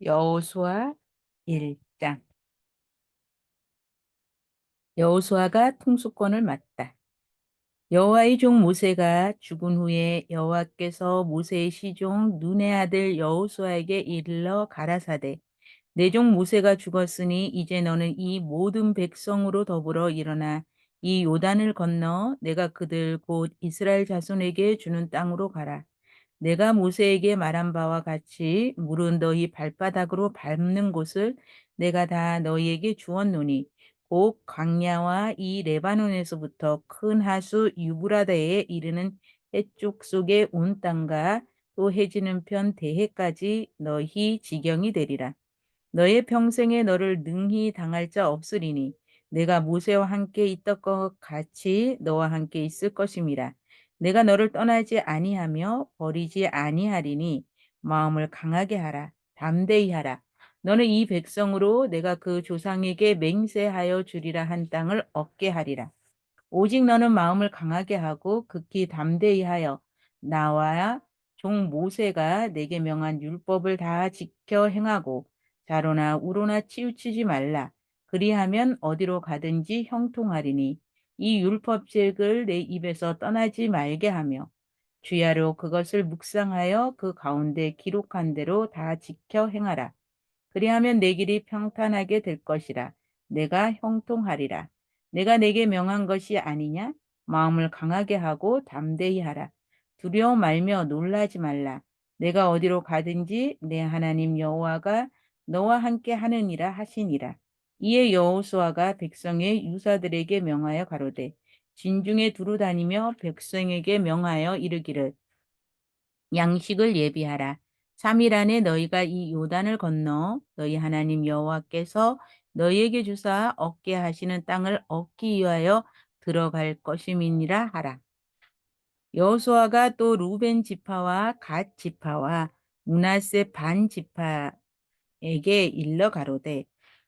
여호수아 1장. 여호수아가 통수권을 맡다. 여호와의 종 모세가 죽은 후에 여호와께서 모세의 시종 눈의 아들 여호수아에게 일러 가라사대, 내 종 모세가 죽었으니 이제 너는 이 모든 백성으로 더불어 일어나 이 요단을 건너 내가 그들 곧 이스라엘 자손에게 주는 땅으로 가라. 내가 모세에게 말한 바와 같이 물은 너희 발바닥으로 밟는 곳을 내가 다 너희에게 주었노니 곧 광야와 이 레바논에서부터 큰 하수 유브라데에 이르는 해쪽 속의 온 땅과 또 해지는 편 대해까지 너희 지경이 되리라. 너의 평생에 너를 능히 당할 자 없으리니 내가 모세와 함께 있던 것 같이 너와 함께 있을 것임이라. 내가 너를 떠나지 아니하며 버리지 아니하리니 마음을 강하게 하라. 담대히 하라. 너는 이 백성으로 내가 그 조상에게 맹세하여 주리라 한 땅을 얻게 하리라. 오직 너는 마음을 강하게 하고 극히 담대히 하여 나와 종 모세가 내게 명한 율법을 다 지켜 행하고 자로나 우로나 치우치지 말라. 그리하면 어디로 가든지 형통하리니 이 율법책을 내 입에서 떠나지 말게 하며 주야로 그것을 묵상하여 그 가운데 기록한 대로 다 지켜 행하라. 그리하면 내 길이 평탄하게 될 것이라. 내가 형통하리라. 내가 내게 명한 것이 아니냐? 마음을 강하게 하고 담대히 하라. 두려워 말며 놀라지 말라. 내가 어디로 가든지 내 하나님 여호와가 너와 함께 하느니라 하시니라. 이에 여호수아가 백성의 유사들에게 명하여 가로되 진중에 두루 다니며 백성에게 명하여 이르기를 양식을 예비하라. 3일 안에 너희가 이 요단을 건너 너희 하나님 여호와께서 너희에게 주사 얻게 하시는 땅을 얻기 위하여 들어갈 것임이니라 하라. 여호수아가 또 루벤 지파와 갓 지파와 므낫세 반 지파 에게 일러 가로되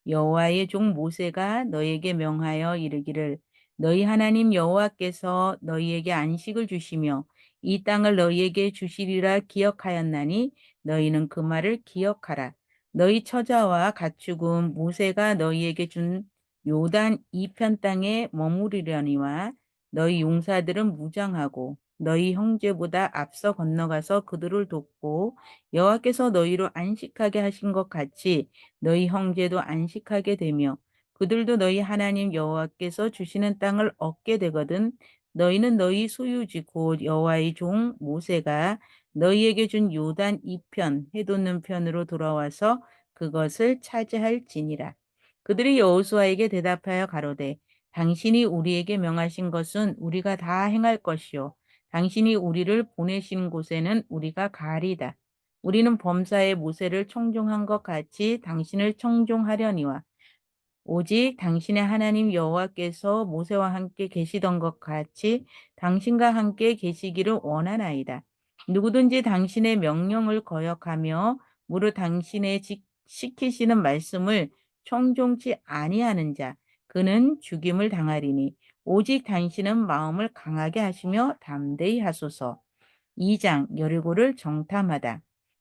여호와의 종 모세가 너희에게 명하여 이르기를 너희 하나님 여호와께서 너희에게 안식을 주시며 이 땅을 너희에게 주시리라 기억하였나니 너희는 그 말을 기억하라. 너희 처자와 가축은 모세가 너희에게 준 요단 이편 땅에 머무르려니와 너희 용사들은 무장하고 너희 형제보다 앞서 건너가서 그들을 돕고 여호와께서 너희로 안식하게 하신 것 같이 너희 형제도 안식하게 되며 그들도 너희 하나님 여호와께서 주시는 땅을 얻게 되거든 너희는 너희 소유지 곧 여호와의 종 모세가 너희에게 준 요단 이편 해돋는 편으로 돌아와서 그것을 차지할지니라. 그들이 여호수아에게 대답하여 가로되 당신이 우리에게 명하신 것은 우리가 다 행할 것이요 당신이 우리를 보내신 곳에는 우리가 가리다. 우리는 범사의 모세를 청종한 것 같이 당신을 청종하려니와 오직 당신의 하나님 여호와께서 모세와 함께 계시던 것 같이 당신과 함께 계시기를 원하나이다. 누구든지 당신의 명령을 거역하며 무릇 당신의 시키시는 말씀을 청종치 아니하는 자 그는 죽임을 당하리니 오직 당신은 마음을 강하게 하시며 담대히 하소서. 2장 여리고를 정탐하다.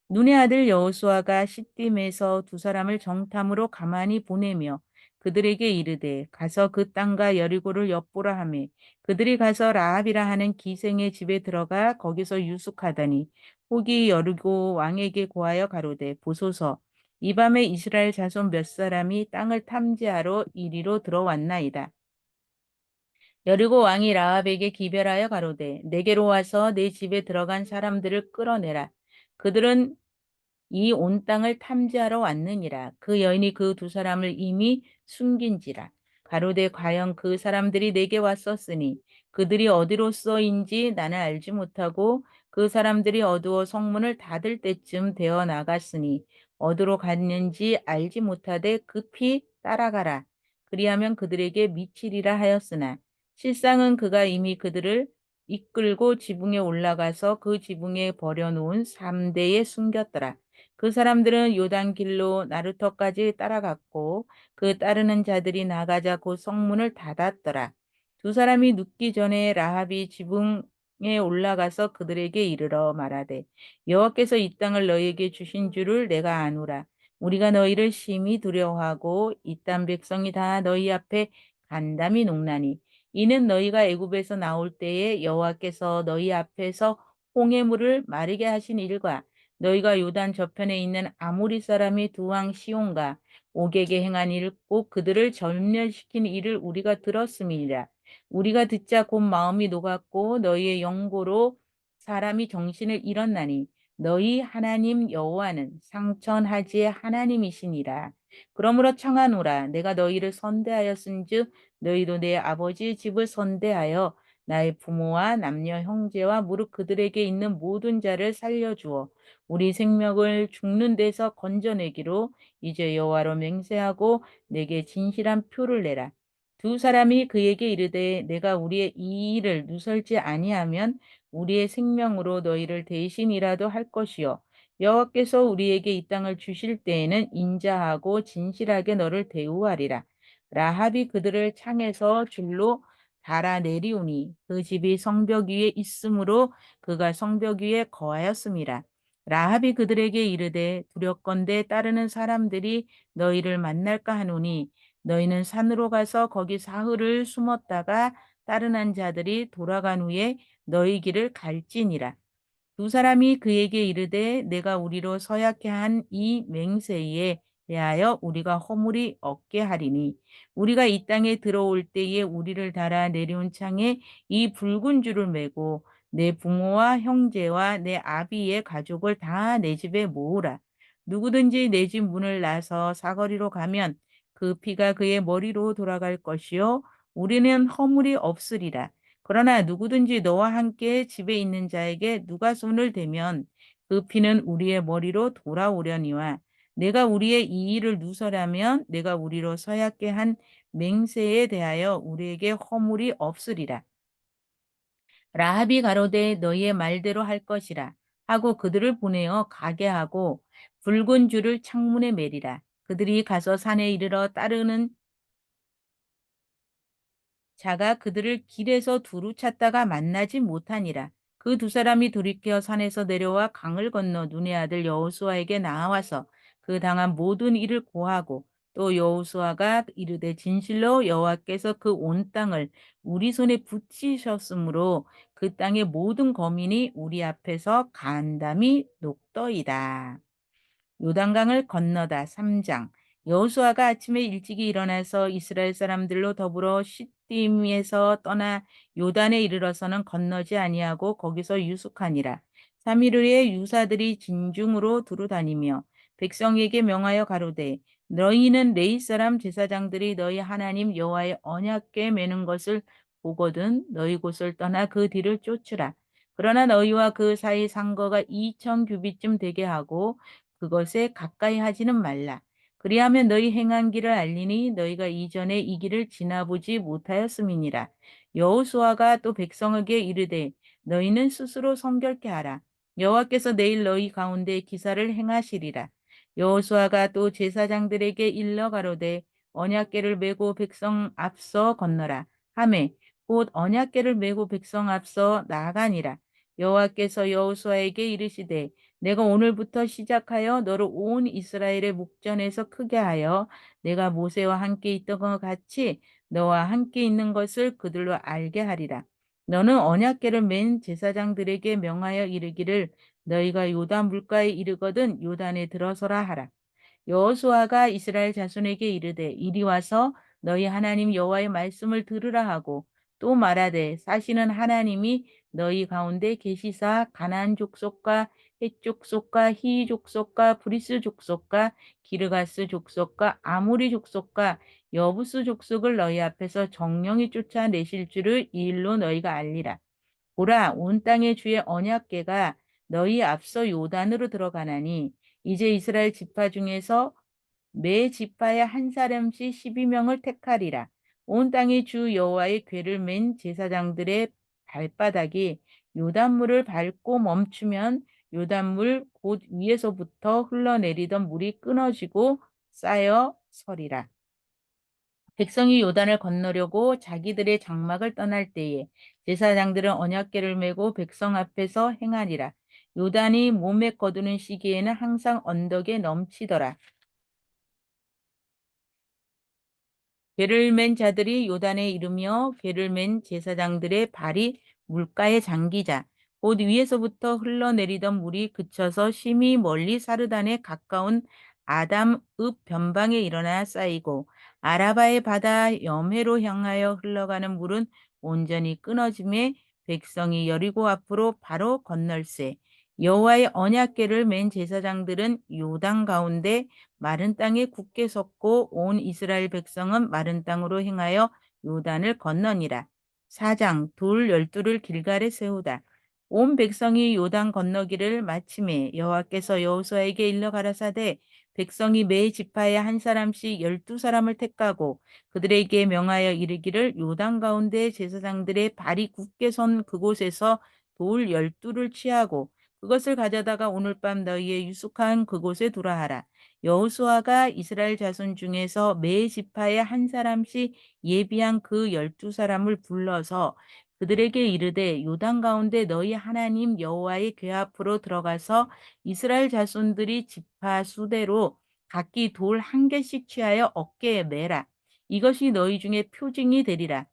눈의 아들 여호수아가 시딤에서 두 사람을 정탐으로 가만히 보내며 그들에게 이르되 가서 그 땅과 여리고를 엿보라 하매 그들이 가서 라합이라 하는 기생의 집에 들어가 거기서 유숙하더니 혹이 여리고 왕에게 고하여 가로되 보소서 이 밤에 이스라엘 자손 몇 사람이 땅을 탐지하러 이리로 들어왔나이다. 여리고 왕이 라합에게 기별하여 가로되 내게로 와서 내 집에 들어간 사람들을 끌어내라. 그들은 이 온 땅을 탐지하러 왔느니라. 그 여인이 그 두 사람을 이미 숨긴지라. 가로되 과연 그 사람들이 내게 왔었으니 그들이 어디로서인지 나는 알지 못하고 그 사람들이 어두워 성문을 닫을 때쯤 되어 나갔으니 어디로 갔는지 알지 못하되 급히 따라가라. 그리하면 그들에게 미치리라 하였으나 실상은 그가 이미 그들을 이끌고 지붕에 올라가서 그 지붕에 버려놓은 3대에 숨겼더라. 그 사람들은 요단길로 나루터까지 따라갔고 그 따르는 자들이 나가자 곧 성문을 닫았더라. 두 사람이 눕기 전에 라합이 지붕에 올라가서 그들에게 이르러 말하되 여호와께서 이 땅을 너희에게 주신 줄을 내가 아노라. 우리가 너희를 심히 두려워하고 이 땅 백성이 다 너희 앞에 간담이 녹나니 이는 너희가 애굽에서 나올 때에 여호와께서 너희 앞에서 홍해물을 마르게 하신 일과 너희가 요단 저편에 있는 아모리 사람의 두 왕 시온과 옥에게 행한 일 곧 그들을 전멸시킨 일을 우리가 들었음이니라. 우리가 듣자 곧 마음이 녹았고 너희의 영고로 사람이 정신을 잃었나니 너희 하나님 여호와는 상천하지의 하나님이시니라. 그러므로 청하노라. 내가 너희를 선대하였은즉 너희도 내 아버지의 집을 선대하여 나의 부모와 남녀 형제와 무릇 그들에게 있는 모든 자를 살려주어 우리 생명을 죽는 데서 건져내기로 이제 여호와로 맹세하고 내게 진실한 표를 내라. 두 사람이 그에게 이르되 내가 우리의 이 일을 누설지 아니하면 우리의 생명으로 너희를 대신이라도 할 것이요 여호와께서 우리에게 이 땅을 주실 때에는 인자하고 진실하게 너를 대우하리라. 라합이 그들을 창에서 줄로 달아내리우니 그 집이 성벽 위에 있으므로 그가 성벽 위에 거하였음이라. 라합이 그들에게 이르되 두렵건대 따르는 사람들이 너희를 만날까 하노니 너희는 산으로 가서 거기 사흘을 숨었다가 따르는 자들이 돌아간 후에 너희 길을 갈지니라. 두 사람이 그에게 이르되 내가 우리로 서약해 한 이 맹세에 대하여 우리가 허물이 없게 하리니 우리가 이 땅에 들어올 때에 우리를 달아 내려온 창에 이 붉은 줄을 매고 내 부모와 형제와 내 아비의 가족을 다 내 집에 모으라. 누구든지 내 집 문을 나서 사거리로 가면 그 피가 그의 머리로 돌아갈 것이요 우리는 허물이 없으리라. 그러나 누구든지 너와 함께 집에 있는 자에게 누가 손을 대면 그 피는 우리의 머리로 돌아오려니와 내가 우리의 이 일을 누설하면 내가 우리로 서약게 한 맹세에 대하여 우리에게 허물이 없으리라. 라합이 가로되 너희의 말대로 할 것이라 하고 그들을 보내어 가게 하고 붉은 줄을 창문에 매리라. 그들이 가서 산에 이르러 따르는 자가 그들을 길에서 두루 찾다가 만나지 못하니라. 그 두 사람이 돌이켜 산에서 내려와 강을 건너 눈의 아들 여호수아에게 나와서 그 당한 모든 일을 고하고 또 여호수아가 이르되 진실로 여호와께서 그 온 땅을 우리 손에 붙이셨으므로 그 땅의 모든 거민이 우리 앞에서 간담이 녹더이다. 요단강을 건너다 3장. 여호수아가 아침에 일찍이 일어나서 이스라엘 사람들로 더불어 시딤에서 떠나 요단에 이르러서는 건너지 아니하고 거기서 유숙하니라. 3일 후에 유사들이 진중으로 두루 다니며 백성에게 명하여 가로되 너희는 레위 사람 제사장들이 너희 하나님 여호와의 언약궤 매는 것을 보거든 너희 곳을 떠나 그 뒤를 쫓으라. 그러나 너희와 그 사이 상거가 2천 규빗쯤 되게 하고 그것에 가까이 하지는 말라. 그리하면 너희 행한 길을 알리니 너희가 이전에 이 길을 지나보지 못하였음이니라. 여호수아가 또 백성에게 이르되 너희는 스스로 성결케 하라. 여호와께서 내일 너희 가운데 기사를 행하시리라. 여호수아가 또 제사장들에게 일러 가로되 언약궤를 메고 백성 앞서 건너라. 하매 곧 언약궤를 메고 백성 앞서 나아가니라. 여호와께서 여호수아에게 이르시되 내가 오늘부터 시작하여 너를 온 이스라엘의 목전에서 크게 하여 내가 모세와 함께 있던 것 같이 너와 함께 있는 것을 그들로 알게 하리라. 너는 언약궤를 맨 제사장들에게 명하여 이르기를 너희가 요단 물가에 이르거든 요단에 들어서라 하라. 여호수아가 이스라엘 자손에게 이르되 이리 와서 너희 하나님 여호와의 말씀을 들으라 하고 또 말하되 사시는 하나님이 너희 가운데 계시사 가나안 족속과 헷 족속과 히 족속과 브리스 족속과 기르가스 족속과 아모리 족속과 여부스 족속을 너희 앞에서 정령이 쫓아내실 줄을 이 일로 너희가 알리라. 보라 온 땅의 주의 언약궤가 너희 앞서 요단으로 들어가나니 이제 이스라엘 지파 중에서 매 지파에 한 사람씩 12명을 택하리라. 온 땅의 주 여호와의 궤를 맨 제사장들의 발바닥이 요단물을 밟고 멈추면 요단물 곧 위에서부터 흘러내리던 물이 끊어지고 쌓여 서리라. 백성이 요단을 건너려고 자기들의 장막을 떠날 때에 제사장들은 언약궤를 메고 백성 앞에서 행하니라. 요단이 몸에 거두는 시기에는 항상 언덕에 넘치더라. 배를 맨 자들이 요단에 이르며 배를 맨 제사장들의 발이 물가에 잠기자 곧 위에서부터 흘러내리던 물이 그쳐서 심히 멀리 사르단에 가까운 아담읍 변방에 일어나 쌓이고 아라바의 바다 염해로 향하여 흘러가는 물은 온전히 끊어짐에 백성이 여리고 앞으로 바로 건널세. 여호와의 언약궤를 맨 제사장들은 요단 가운데 마른 땅에 굳게 섰고 온 이스라엘 백성은 마른 땅으로 행하여 요단을 건너니라. 4장 돌 12를 길갈에 세우다. 온 백성이 요단 건너기를 마침에 여호와께서 여호수아에게 일러 가라사대 백성이 매 지파에 한 사람씩 12사람을 택하고 그들에게 명하여 이르기를 요단 가운데 제사장들의 발이 굳게 선 그곳에서 돌 12를 취하고 그것을 가져다가 오늘 밤 너희의 유숙한 그곳에 두라 하라. 여호수아가 이스라엘 자손 중에서 매 지파에 한 사람씩 예비한 그 12사람을 불러서 그들에게 이르되 요단 가운데 너희 하나님 여호와의 궤 앞으로 들어가서 이스라엘 자손들이 지파 수대로 각기 돌 한 개씩 취하여 어깨에 매라. 이것이 너희 중에 표징이 되리라.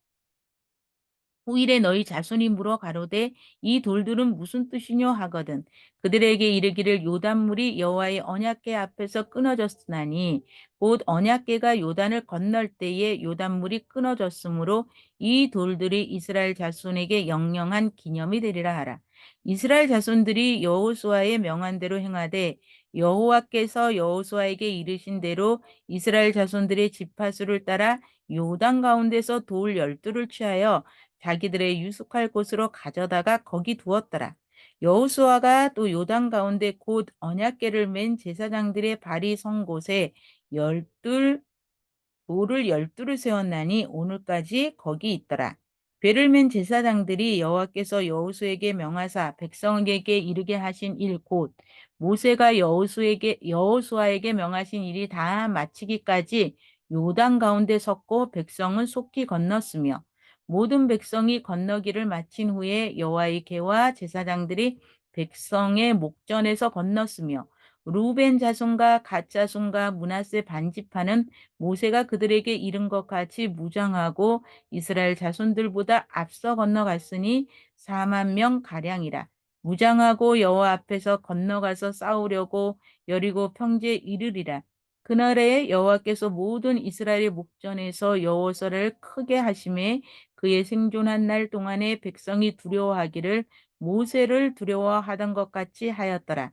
후일에 너희 자손이 물어 가로되 이 돌들은 무슨 뜻이뇨 하거든 그들에게 이르기를 요단물이 여호와의 언약궤 앞에서 끊어졌으나니 곧 언약궤가 요단을 건널 때에 요단물이 끊어졌으므로 이 돌들이 이스라엘 자손에게 영영한 기념이 되리라 하라. 이스라엘 자손들이 여호수아의 명한 대로 행하되 여호와께서 여호수아에게 이르신 대로 이스라엘 자손들의 지파수를 따라 요단 가운데서 돌 12를 취하여 자기들의 유숙할 곳으로 가져다가 거기 두었더라. 여호수아가 또 요단 가운데 곧 언약궤를 맨 제사장들의 발이 선 곳에 열둘 돌을 12를 세웠나니 오늘까지 거기 있더라. 궤를 맨 제사장들이 여호와께서 여호수에게 명하사 백성에게 이르게 하신 일 곧 모세가 여호수아에게 명하신 일이 다 마치기까지 요단 가운데 섰고 백성은 속히 건넜으며 모든 백성이 건너기를 마친 후에 여호와의 궤와 제사장들이 백성의 목전에서 건넜으며 루벤 자손과 갓 자손과 므낫세 반지파는 모세가 그들에게 이른 것 같이 무장하고 이스라엘 자손들보다 앞서 건너갔으니 4만 명 가량이라. 무장하고 여호와 앞에서 건너가서 싸우려고 여리고 평지에 이르리라. 그날에 여호와께서 모든 이스라엘의 목전에서 여호와를 크게 하심에 그의 생존한 날 동안에 백성이 두려워하기를 모세를 두려워하던 것 같이 하였더라.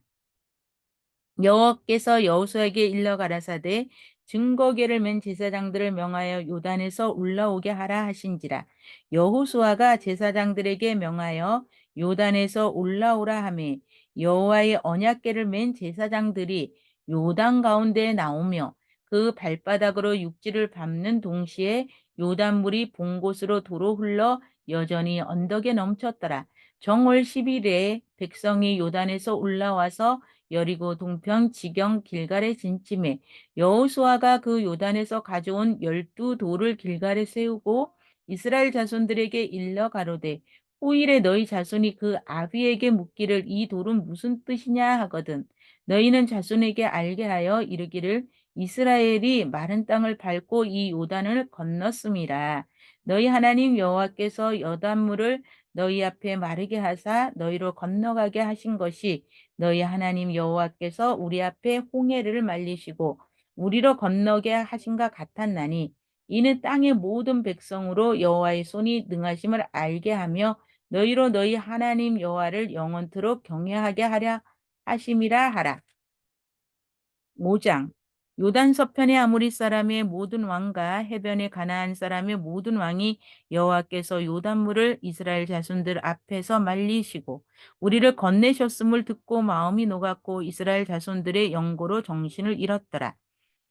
여호와께서 여호수아에게 일러 가라사대 증거궤를 맨 제사장들을 명하여 요단에서 올라오게 하라 하신지라. 여호수아가 제사장들에게 명하여 요단에서 올라오라 하매 여호와의 언약궤를 맨 제사장들이 요단 가운데 나오며 그 발바닥으로 육지를 밟는 동시에 요단물이 본 곳으로 도로 흘러 여전히 언덕에 넘쳤더라. 정월 10일에 백성이 요단에서 올라와서 여리고 동편 지경 길갈에 진침해 여호수아가 그 요단에서 가져온 12돌을 길갈에 세우고 이스라엘 자손들에게 일러 가로되 후일에 너희 자손이 그 아비에게 묻기를 이 돌은 무슨 뜻이냐 하거든 너희는 자손에게 알게 하여 이르기를 이스라엘이 마른 땅을 밟고 이 요단을 건넜음이라. 너희 하나님 여호와께서 여단물을 너희 앞에 마르게 하사 너희로 건너가게 하신 것이 너희 하나님 여호와께서 우리 앞에 홍해를 말리시고 우리로 건너게 하신가 같았나니 이는 땅의 모든 백성으로 여호와의 손이 능하심을 알게 하며 너희로 너희 하나님 여호와를 영원토록 경외하게 하려 하심이라 하라. 5장 요단 서편의 아모리 사람의 모든 왕과 해변의 가나안 사람의 모든 왕이 여호와께서 요단물을 이스라엘 자손들 앞에서 말리시고 우리를 건네셨음을 듣고 마음이 녹았고 이스라엘 자손들의 영고로 정신을 잃었더라.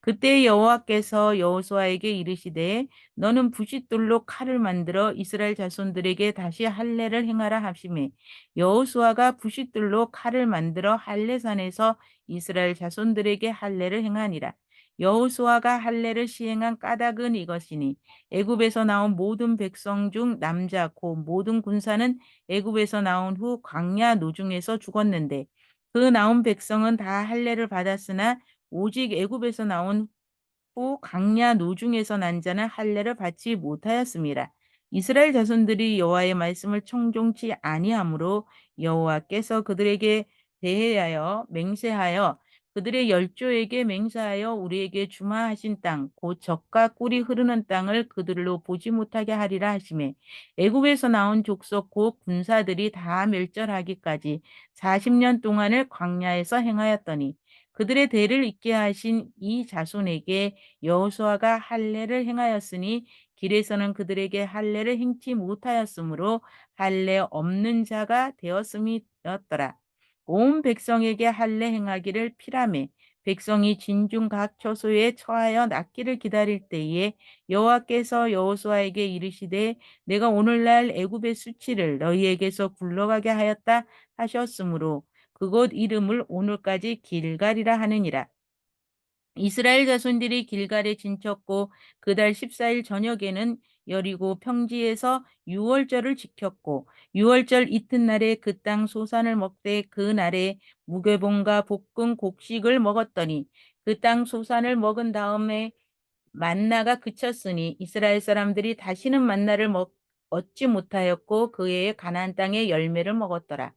그때 여호와께서 여호수아에게 이르시되 너는 부싯돌로 칼을 만들어 이스라엘 자손들에게 다시 할례를 행하라 하시매 여호수아가 부싯돌로 칼을 만들어 할례산에서 이스라엘 자손들에게 할례를 행하니라. 여호수아가 할례를 시행한 까닭은 이것이니 애굽에서 나온 모든 백성 중 남자 곧 모든 군사는 애굽에서 나온 후 광야 노중에서 죽었는데 그 나온 백성은 다 할례를 받았으나 오직 애굽에서 나온 후 강야 노중에서 난 자는 할례를 받지 못하였습니다. 이스라엘 자손들이 여호와의 말씀을 청종치 아니하므로 여호와께서 그들에게 대하여 맹세하여 그들의 열조에게 맹세하여 우리에게 주마하신 땅 곧 젖과 꿀이 흐르는 땅을 그들로 보지 못하게 하리라 하시매 애굽에서 나온 족속 곧 군사들이 다 멸절하기까지 40년 동안을 광야에서 행하였더니 그들의 대를 잇게 하신 이 자손에게 여호수아가 할례를 행하였으니 길에서는 그들에게 할례를 행치 못하였으므로 할례 없는 자가 되었음이었더라. 온 백성에게 할례 행하기를 피라매 백성이 진중 각 처소에 처하여 낫기를 기다릴 때에 여호와께서 여호수아에게 이르시되 내가 오늘날 애굽의 수치를 너희에게서 굴러가게 하였다 하셨으므로 그곳 이름을 오늘까지 길갈이라 하느니라. 이스라엘 자손들이 길갈에 진쳤고 그달 14일 저녁에는 여리고 평지에서 유월절을 지켰고 유월절 이튿날에 그 땅 소산을 먹되 그 날에 무교봉과 볶은 곡식을 먹었더니 그 땅 소산을 먹은 다음에 만나가 그쳤으니 이스라엘 사람들이 다시는 만나를 얻지 못하였고 그 해에 가나안 땅의 열매를 먹었더라.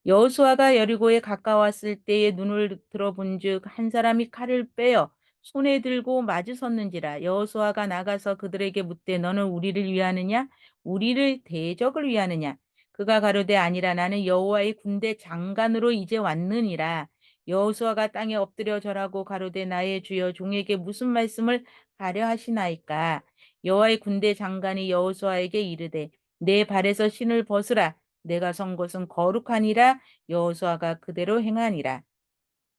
여호수아가 여리고에 가까웠을 때에 눈을 들어본즉 한 사람이 칼을 빼어 손에 들고 맞으섰는지라 여호수아가 나가서 그들에게 묻되 너는 우리를 위하느냐 우리를 대적을 위하느냐 그가 가로되 아니라 나는 여호와의 군대 장관으로 이제 왔느니라 여호수아가 땅에 엎드려 절하고 가로되 나의 주여 종에게 무슨 말씀을 하려 하시나이까 여호와의 군대 장관이 여호수아에게 이르되 내 발에서 신을 벗으라 내가 선 곳은 거룩하니라 여호수아가 그대로 행하니라.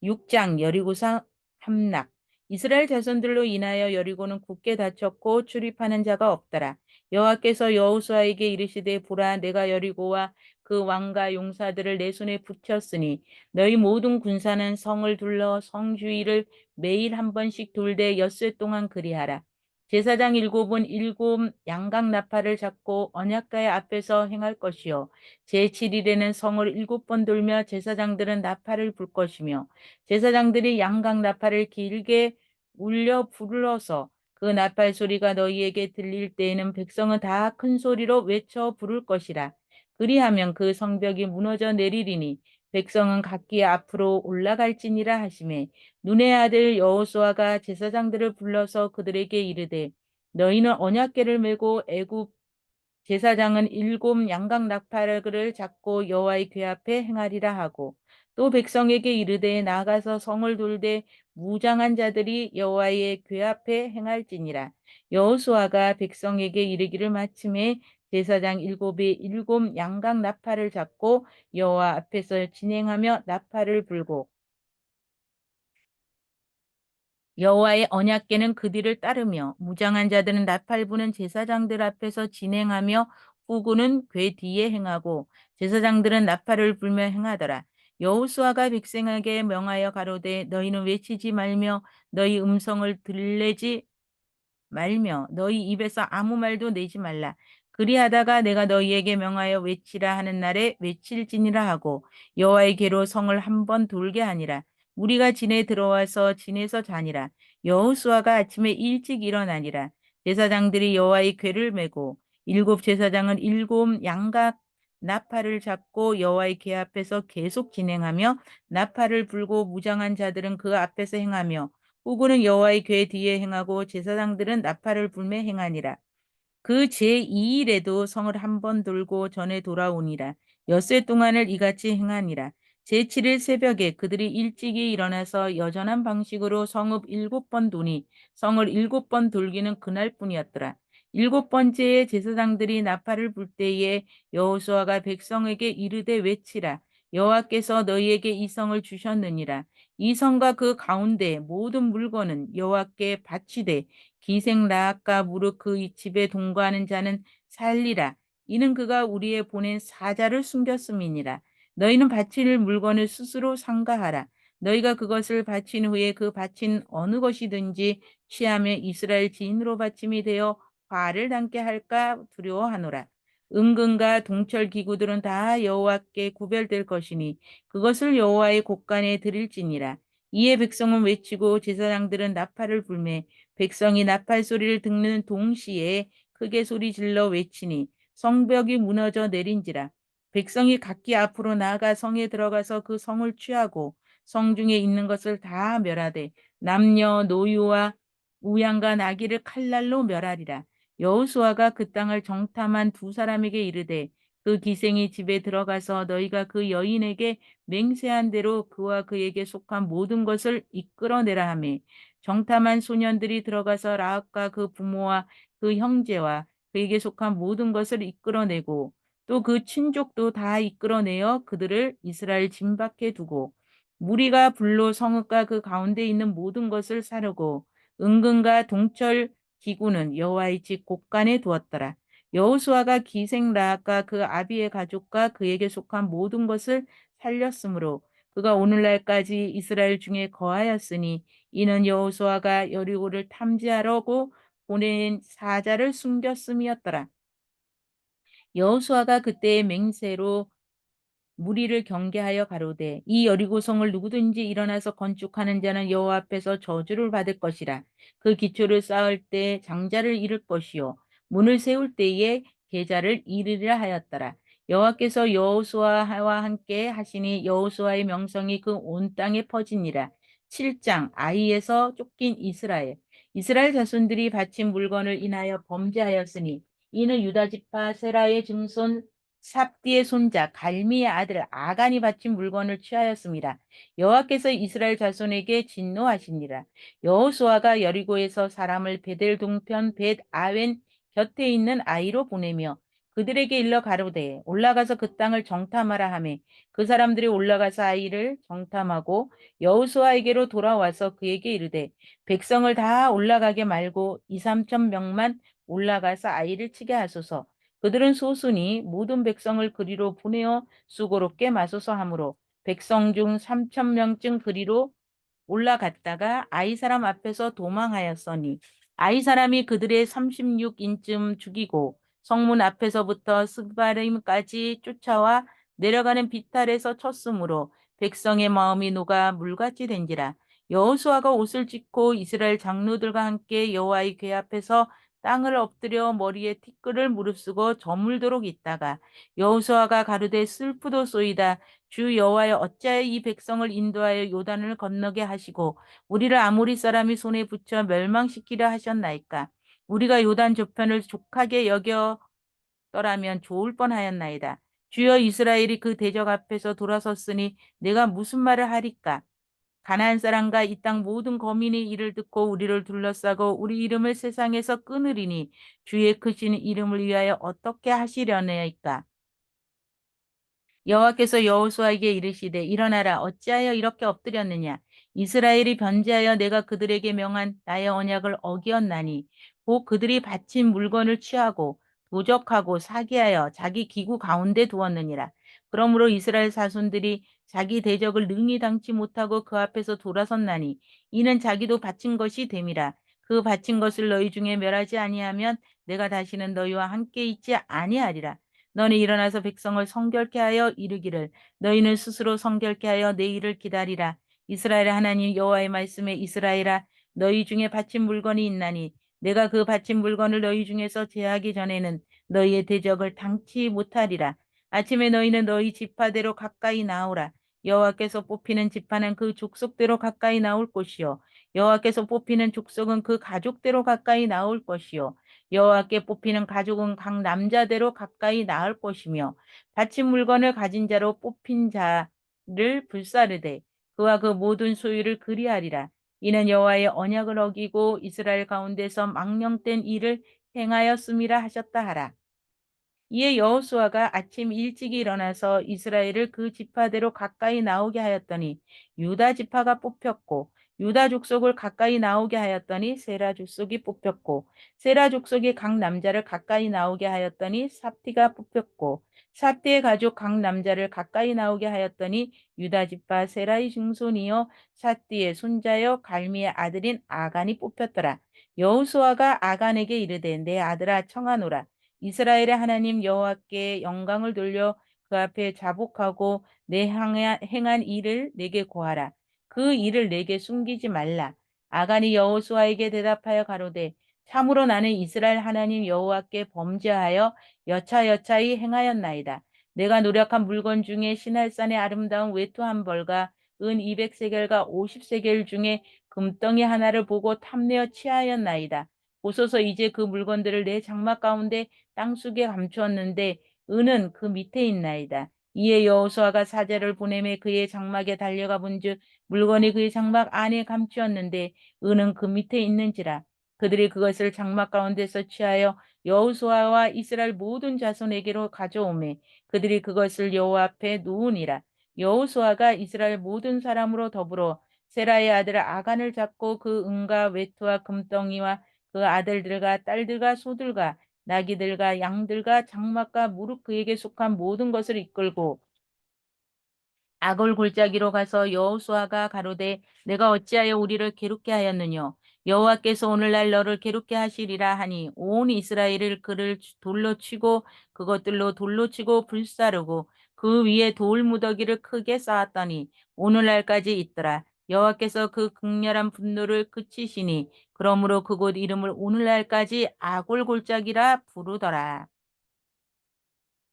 6장 여리고성 함락 이스라엘 자손들로 인하여 여리고는 굳게 닫혔고 출입하는 자가 없더라. 여호와께서 여호수아에게 이르시되 보라 내가 여리고와 그 왕과 용사들을 내 손에 붙였으니 너희 모든 군사는 성을 둘러 성 주위를 매일 한 번씩 돌되 엿새 동안 그리하라. 제사장 일곱은 일곱 양각 나팔을 잡고 언약궤 앞에서 행할 것이요 제7일에는 성을 7번 돌며 제사장들은 나팔을 불 것이며 제사장들이 양각 나팔을 길게 울려 불러서 그 나팔 소리가 너희에게 들릴 때에는 백성은 다 큰 소리로 외쳐 부를 것이라. 그리하면 그 성벽이 무너져 내리리니 백성은 각기 앞으로 올라갈지니라 하시매 눈의 아들 여호수아가 제사장들을 불러서 그들에게 이르되 너희는 언약궤를 메고 애굽 제사장은 일곱 양각 나팔을 잡고 여호와의 궤 앞에 행하리라 하고 또 백성에게 이르되 나가서 성을 돌되 무장한 자들이 여호와의 궤 앞에 행할지니라. 여호수아가 백성에게 이르기를 마침에 제사장 일곱이 일곱 양각 나팔을 잡고 여호와 앞에서 진행하며 나팔을 불고 여호와의 언약궤는 그 뒤를 따르며 무장한 자들은 나팔 부는 제사장들 앞에서 진행하며 후구는 궤 뒤에 행하고 제사장들은 나팔을 불며 행하더라. 여호수아가 백성에게 명하여 가로되 너희는 외치지 말며 너희 음성을 들리지 말며 너희 입에서 아무 말도 내지 말라. 그리하다가 내가 너희에게 명하여 외치라 하는 날에 외칠지니라 하고 여호와의 궤로 성을 한 번 돌게 하니라. 우리가 진에 들어와서 진에서 자니라. 여호수아가 아침에 일찍 일어나니라. 제사장들이 여호와의 궤를 메고 일곱 제사장은 일곱 양각 나팔을 잡고 여호와의 궤 앞에서 계속 진행하며 나팔을 불고 무장한 자들은 그 앞에서 행하며 후구는 여호와의 궤 뒤에 행하고 제사장들은 나팔을 불매 행하니라. 그 제2일에도 성을 한 번 돌고 전에 돌아오니라. 엿새 동안을 이같이 행하니라. 제7일 새벽에 그들이 일찍이 일어나서 여전한 방식으로 성읍 7번 도니 성을 7번 돌기는 그날뿐이었더라. 7번째에 제사장들이 나팔을 불 때에 여호수아가 백성에게 이르되 외치라. 여호와께서 너희에게 이 성을 주셨느니라. 이 성과 그 가운데 모든 물건은 여호와께 바치되 기생 라합과 무릇 그 집에 동거하는 자는 살리라. 이는 그가 우리의 보낸 사자를 숨겼음이니라. 너희는 바칠 물건을 스스로 상가하라. 너희가 그것을 바친 후에 그 바친 어느 것이든지 취하며 이스라엘 지인으로 바침이 되어 화를 당게 할까 두려워하노라. 은근과 동철 기구들은 다 여호와께 구별될 것이니 그것을 여호와의 곳간에 드릴지니라. 이에 백성은 외치고 제사장들은 나팔을 불매 백성이 나팔 소리를 듣는 동시에 크게 소리 질러 외치니 성벽이 무너져 내린지라. 백성이 각기 앞으로 나아가 성에 들어가서 그 성을 취하고 성중에 있는 것을 다 멸하되 남녀 노유와 우양과 나귀를 칼날로 멸하리라. 여호수아가 그 땅을 정탐한 두 사람에게 이르되 그 기생이 집에 들어가서 너희가 그 여인에게 맹세한 대로 그와 그에게 속한 모든 것을 이끌어내라 하매 정탐한 소년들이 들어가서 라합과 그 부모와 그 형제와 그에게 속한 모든 것을 이끌어내고 또 그 친족도 다 이끌어내어 그들을 이스라엘 진 밖에 두고 무리가 불로 성읍과 그 가운데 있는 모든 것을 사르고 은근과 동철 기구는 여호와의 집 곳간에 두었더라. 여호수아가 기생 라합과 그 아비의 가족과 그에게 속한 모든 것을 살렸으므로 그가 오늘날까지 이스라엘 중에 거하였으니 이는 여호수아가 여리고를 탐지하려고 보낸 사자를 숨겼음이었더라. 여호수아가 그때의 맹세로 무리를 경계하여 가로되 이 여리고성을 누구든지 일어나서 건축하는 자는 여호와 앞에서 저주를 받을 것이라. 그 기초를 쌓을 때 장자를 잃을 것이요 문을 세울 때에 계자를 잃으리라 하였더라. 여호와께서 여호수아와 함께 하시니 여호수아의 명성이 그 온 땅에 퍼지니라. 7장 아이에서 쫓긴 이스라엘. 이스라엘 자손들이 바친 물건을 인하여 범죄하였으니 이는 유다 지파 세라의 증손 삽디의 손자 갈미의 아들 아간이 바친 물건을 취하였습니다. 여호와께서 이스라엘 자손에게 진노하시니라. 여호수아가 여리고에서 사람을 베델 동편 벳 아웬 곁에 있는 아이로 보내며 그들에게 일러 가로되 올라가서 그 땅을 정탐하라 하매 그 사람들이 올라가서 아이를 정탐하고 여호수아에게로 돌아와서 그에게 이르되 백성을 다 올라가게 말고 2, 3천 명만 올라가서 아이를 치게 하소서. 그들은 소순이 모든 백성을 그리로 보내어 수고롭게 마소서 하므로 백성 중 3천 명쯤 그리로 올라갔다가 아이 사람 앞에서 도망하였으니 아이 사람이 그들의 36인쯤 죽이고 성문 앞에서부터 스바림까지 쫓아와 내려가는 비탈에서 쳤으므로 백성의 마음이 녹아 물같이 된지라. 여호수아가 옷을 찢고 이스라엘 장로들과 함께 여호와의 궤 앞에서 땅을 엎드려 머리에 티끌을 무릅쓰고 저물도록 있다가 여호수아가 가로되 슬프도소이다. 주 여호와여 어찌하여 이 백성을 인도하여 요단을 건너게 하시고 우리를 아모리 사람이 손에 붙여 멸망시키려 하셨나이까. 우리가 요단 저편을 족하게 여겼더라면 좋을 뻔하였나이다. 주여 이스라엘이 그 대적 앞에서 돌아섰으니 내가 무슨 말을 하리까. 가나안 사람과 이 땅 모든 거민이 이를 듣고 우리를 둘러싸고 우리 이름을 세상에서 끊으리니 주의 크신 이름을 위하여 어떻게 하시려나이까. 여호와께서 여호수아에게 이르시되 일어나라 어찌하여 이렇게 엎드렸느냐 이스라엘이 변제하여 내가 그들에게 명한 나의 언약을 어기었나니 곧 그들이 바친 물건을 취하고 도적하고 사기하여 자기 기구 가운데 두었느니라. 그러므로 이스라엘 자손들이 자기 대적을 능히 당치 못하고 그 앞에서 돌아섰나니 이는 자기도 바친 것이 됨이라. 그 바친 것을 너희 중에 멸하지 아니하면 내가 다시는 너희와 함께 있지 아니하리라. 너는 일어나서 백성을 성결케 하여 이르기를 너희는 스스로 성결케 하여 내 일을 기다리라. 이스라엘의 하나님 여호와의 말씀에 이스라엘아 너희 중에 바친 물건이 있나니 내가 그 바친 물건을 너희 중에서 제하기 전에는 너희의 대적을 당치 못하리라. 아침에 너희는 너희 지파대로 가까이 나오라. 여호와께서 뽑히는 지파는 그 족속대로 가까이 나올 것이요 여호와께서 뽑히는 족속은 그 가족대로 가까이 나올 것이요 여호와께 뽑히는 가족은 각 남자대로 가까이 나을 것이며 바친 물건을 가진 자로 뽑힌 자를 불사르되 그와 그 모든 소유를 그리하리라. 이는 여호와의 언약을 어기고 이스라엘 가운데서 망령된 일을 행하였음이라 하셨다 하라. 이에 여호수아가 아침 일찍이 일어나서 이스라엘을 그 지파대로 가까이 나오게 하였더니 유다 지파가 뽑혔고 유다 족속을 가까이 나오게 하였더니 세라 족속이 뽑혔고 세라 족속이 각 남자를 가까이 나오게 하였더니 삽티가 뽑혔고 삽티의 가족 각 남자를 가까이 나오게 하였더니 유다 지파 세라의 증손이요 삽티의 손자여 갈미의 아들인 아간이 뽑혔더라. 여호수아가 아간에게 이르되 내 아들아 청하노라. 이스라엘의 하나님 여호와께 영광을 돌려 그 앞에 자복하고 내 행한 일을 내게 고하라. 그 일을 내게 숨기지 말라. 아간이 여호수아에게 대답하여 가로되 참으로 나는 이스라엘 하나님 여호와께 범죄하여 여차여차히 행하였나이다. 내가 노력한 물건 중에 시날산의 아름다운 외투 한 벌과 은 200세겔과 50세겔 중에 금덩이 하나를 보고 탐내어 취하였나이다. 보소서 이제 그 물건들을 내 장막 가운데 땅속에 감추었는데 은은 그 밑에 있나이다. 이에 여호수아가 사제를 보내매 그의 장막에 달려가 본즉 물건이 그의 장막 안에 감추었는데 은은 그 밑에 있는지라. 그들이 그것을 장막 가운데서 취하여 여호수아와 이스라엘 모든 자손에게로 가져오매 그들이 그것을 여호와 앞에 놓으니라. 여호수아가 이스라엘 모든 사람으로 더불어 세라의 아들 아간을 잡고 그 은과 외투와 금덩이와 그 아들들과 딸들과 소들과 나귀들과 양들과 장막과 무릇 그에게 속한 모든 것을 이끌고 아골 골짜기로 가서 여호수아가 가로되 내가 어찌하여 우리를 괴롭게 하였느뇨 여호와께서 오늘날 너를 괴롭게 하시리라 하니 온 이스라엘을 그를 돌로 치고 그것들로 돌로 치고 불사르고 그 위에 돌 무더기를 크게 쌓았더니 오늘날까지 있더라. 여호와께서 그 극렬한 분노를 그치시니 그러므로 그곳 이름을 오늘날까지 아골 골짜기라 부르더라.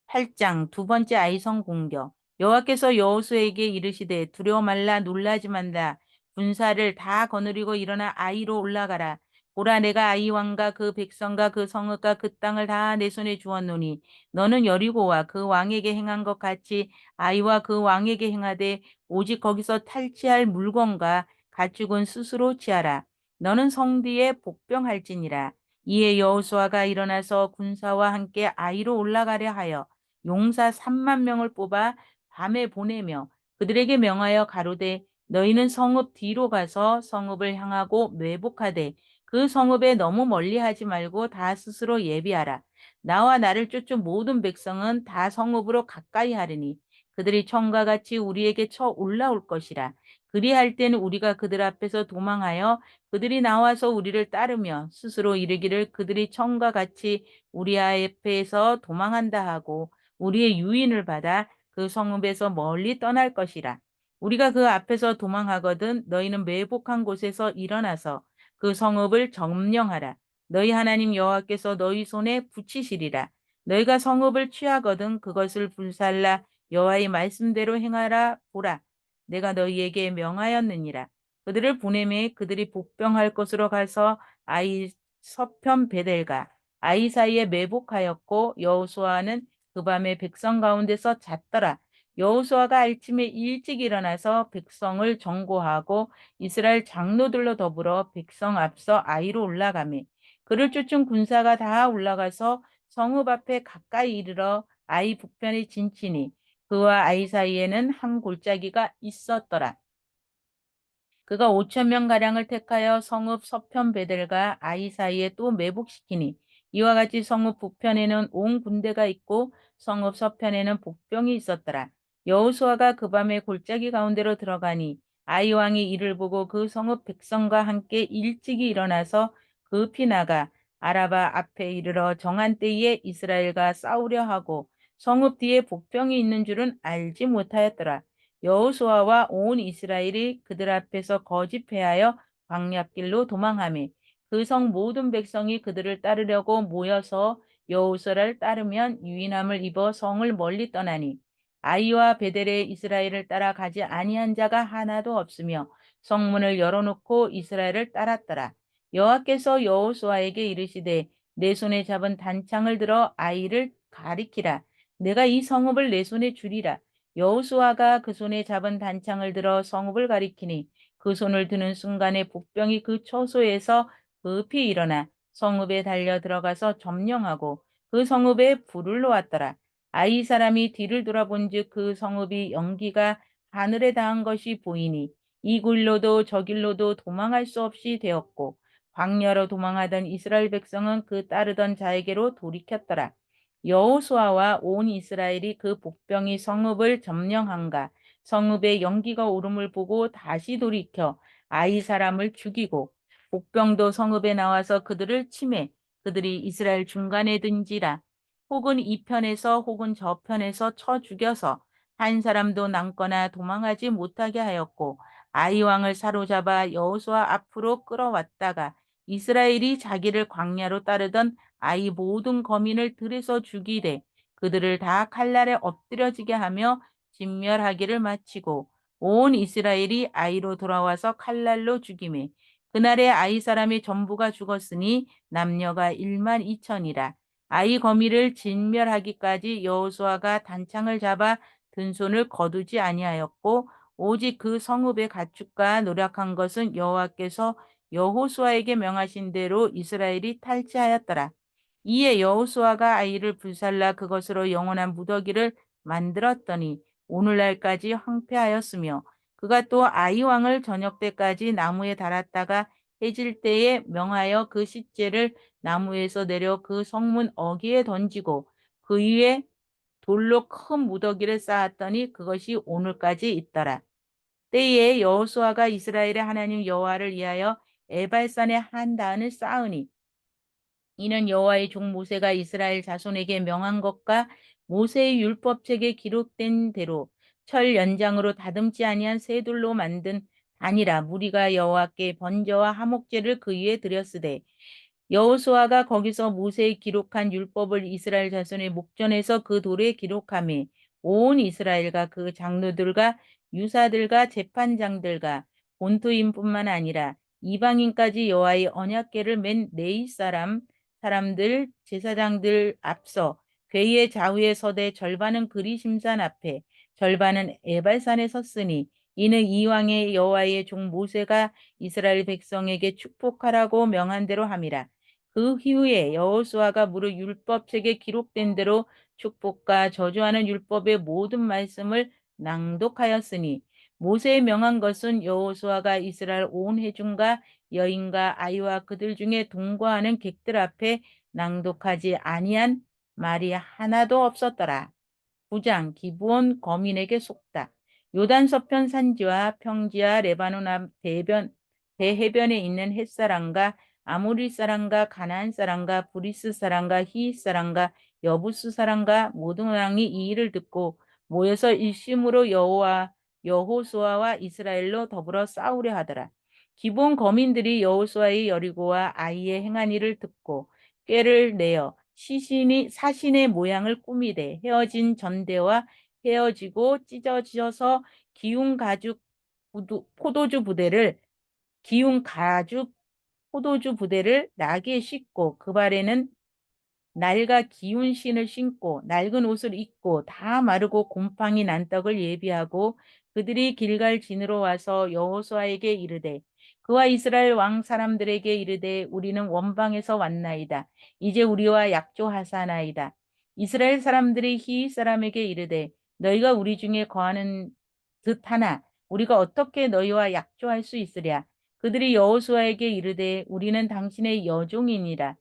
8장 두 번째 아이성 공격. 여호와께서 여호수에게 이르시되 두려워 말라 놀라지 말라. 군사를 다 거느리고 일어나 아이로 올라가라. 보라 내가 아이 왕과 그 백성과 그 성읍과 그 땅을 다 내 손에 주었노니 너는 여리고와 그 왕에게 행한 것 같이 아이와 그 왕에게 행하되 오직 거기서 탈취할 물건과 가축은 스스로 취하라. 너는 성뒤에 복병할지니라. 이에 여호수아가 일어나서 군사와 함께 아이로 올라가려 하여 용사 3만 명을 뽑아 밤에 보내며 그들에게 명하여 가로되 너희는 성읍 뒤로 가서 성읍을 향하고 매복하되 그 성읍에 너무 멀리 하지 말고 다 스스로 예비하라. 나와 나를 쫓은 모든 백성은 다 성읍으로 가까이 하리니 그들이 청과 같이 우리에게 쳐 올라올 것이라. 그리할 때는 우리가 그들 앞에서 도망하여 그들이 나와서 우리를 따르며 스스로 이르기를 그들이 청과 같이 우리 앞에서 도망한다 하고 우리의 유인을 받아 그 성읍에서 멀리 떠날 것이라. 우리가 그 앞에서 도망하거든 너희는 매복한 곳에서 일어나서 그 성읍을 점령하라. 너희 하나님 여호와께서 너희 손에 붙이시리라. 너희가 성읍을 취하거든 그것을 불살라 여호와의 말씀대로 행하라 보라. 내가 너희에게 명하였느니라. 그들을 보내매 그들이 복병할 곳으로 가서 아이 서편 베델과 아이 사이에 매복하였고 여호수아는 그 밤에 백성 가운데서 잤더라. 여호수아가 아침에 일찍 일어나서 백성을 정보하고 이스라엘 장로들로 더불어 백성 앞서 아이로 올라가매 그를 쫓은 군사가 다 올라가서 성읍 앞에 가까이 이르러 아이 북편에 진치니 그와 아이 사이에는 한 골짜기가 있었더라. 그가 5천 명 가량을 택하여 성읍 서편 베델과 아이 사이에 또 매복시키니 이와 같이 성읍 북편에는 온 군대가 있고 성읍 서편에는 복병이 있었더라. 여호수아가 그 밤에 골짜기 가운데로 들어가니 아이 왕이 이를 보고 그 성읍 백성과 함께 일찍이 일어나서 급히 나가 아라바 앞에 이르러 정한 때에 이스라엘과 싸우려 하고 성읍 뒤에 복병이 있는 줄은 알지 못하였더라. 여호수아와 온 이스라엘이 그들 앞에서 거짓 패하여 광야길로 도망하며 그 성 모든 백성이 그들을 따르려고 모여서 여호수아를 따르면 유인함을 입어 성을 멀리 떠나니 아이와 베델에 이스라엘을 따라 가지 아니한 자가 하나도 없으며 성문을 열어놓고 이스라엘을 따랐더라. 여호와께서 여호수아에게 이르시되 내 손에 잡은 단창을 들어 아이를 가리키라. 내가 이 성읍을 내 손에 주리라. 여호수아가 그 손에 잡은 단창을 들어 성읍을 가리키니 그 손을 드는 순간에 복병이 그 처소에서 급히 일어나 성읍에 달려 들어가서 점령하고 그 성읍에 불을 놓았더라. 아이 사람이 뒤를 돌아본즉 그 성읍이 연기가 하늘에 닿은 것이 보이니 이 길로도 저 길로도 도망할 수 없이 되었고 광야로 도망하던 이스라엘 백성은 그 따르던 자에게로 돌이켰더라. 여호수아와 온 이스라엘이 그 복병이 성읍을 점령한가 성읍의 연기가 오름을 보고 다시 돌이켜 아이 사람을 죽이고 복병도 성읍에 나와서 그들을 치매 그들이 이스라엘 중간에 든지라 혹은 이 편에서 혹은 저 편에서 쳐 죽여서 한 사람도 남거나 도망하지 못하게 하였고 아이 왕을 사로잡아 여호수아 앞으로 끌어왔다가 이스라엘이 자기를 광야로 따르던 아이 모든 거민을 들에서 죽이되 그들을 다 칼날에 엎드려지게 하며 진멸하기를 마치고 온 이스라엘이 아이로 돌아와서 칼날로 죽이매 그날에 아이 사람이 전부가 죽었으니 남녀가 1만 2천이라. 아이 거미를 진멸하기까지 여호수아가 단창을 잡아 든 손을 거두지 아니하였고 오직 그 성읍의 가축과 노력한 것은 여호와께서 여호수아에게 명하신 대로 이스라엘이 탈취하였더라. 이에 여호수아가 아이를 불살라 그것으로 영원한 무더기를 만들었더니 오늘날까지 황폐하였으며 그가 또 아이 왕을 저녁 때까지 나무에 달았다가 해질 때에 명하여 그 시체를 나무에서 내려 그 성문 어귀에 던지고 그 위에 돌로 큰 무더기를 쌓았더니 그것이 오늘까지 있더라. 때에 여호수아가 이스라엘의 하나님 여호와를 위하여 에발산에 한 단을 쌓으니 이는 여호와의 종 모세가 이스라엘 자손에게 명한 것과 모세의 율법책에 기록된 대로 철 연장으로 다듬지 아니한 새 돌로 만든 단이라. 무리가 여호와께 번제와 화목제를 그 위에 드렸으되 여호수아가 거기서 모세의 기록한 율법을 이스라엘 자손의 목전에서 그 돌에 기록하며 온 이스라엘과 그 장로들과 유사들과 재판장들과 본토인뿐만 아니라 이방인까지 여호와의 언약궤를 맨 네이 사람들 제사장들 앞서 궤의 좌우에 서되 절반은 그리심산 앞에 절반은 에발산에 섰으니 이는 이왕의 여호와의 종 모세가 이스라엘 백성에게 축복하라고 명한 대로 함이라. 그 이후에 여호수아가 무릇 율법책에 기록된 대로 축복과 저주하는 율법의 모든 말씀을 낭독하였으니 모세의 명한 것은 여호수아가 이스라엘 온 회중과 여인과 아이와 그들 중에 동거하는 객들 앞에 낭독하지 아니한 말이 하나도 없었더라. 9장 기브온 거민에게 속다. 요단 서편 산지와 평지와 레바논 앞 대해변에 있는 햇사람과 아모리 사람과 가나안 사람과 브리스 사람과 히윗 사람과 여부스 사람과 모든 왕이 이 일을 듣고 모여서 일심으로 여호수아와 이스라엘로 더불어 싸우려 하더라. 기본 거민들이 여호수아의 여리고와 아이의 행한 일을 듣고 꾀를 내어 사신의 모양을 꾸미되 헤어진 전대와 헤어지고 찢어져서 기운 가죽 포도주 부대를 기운 가죽 포도주 부대를 나귀에 싣고 그 발에는 낡아 기운 신을 신고 낡은 옷을 입고 다 마르고 곰팡이 난 떡을 예비하고 그들이 길갈 진으로 와서 여호수아에게 이르되 그와 이스라엘 왕 사람들에게 이르되 우리는 원방에서 왔나이다. 이제 우리와 약조하사나이다. 이스라엘 사람들이 히윗 사람에게 이르되 너희가 우리 중에 거하는 듯하나 우리가 어떻게 너희와 약조할 수 있으랴. 그들이 여호수아에게 이르되 우리는 당신의 여종이니라.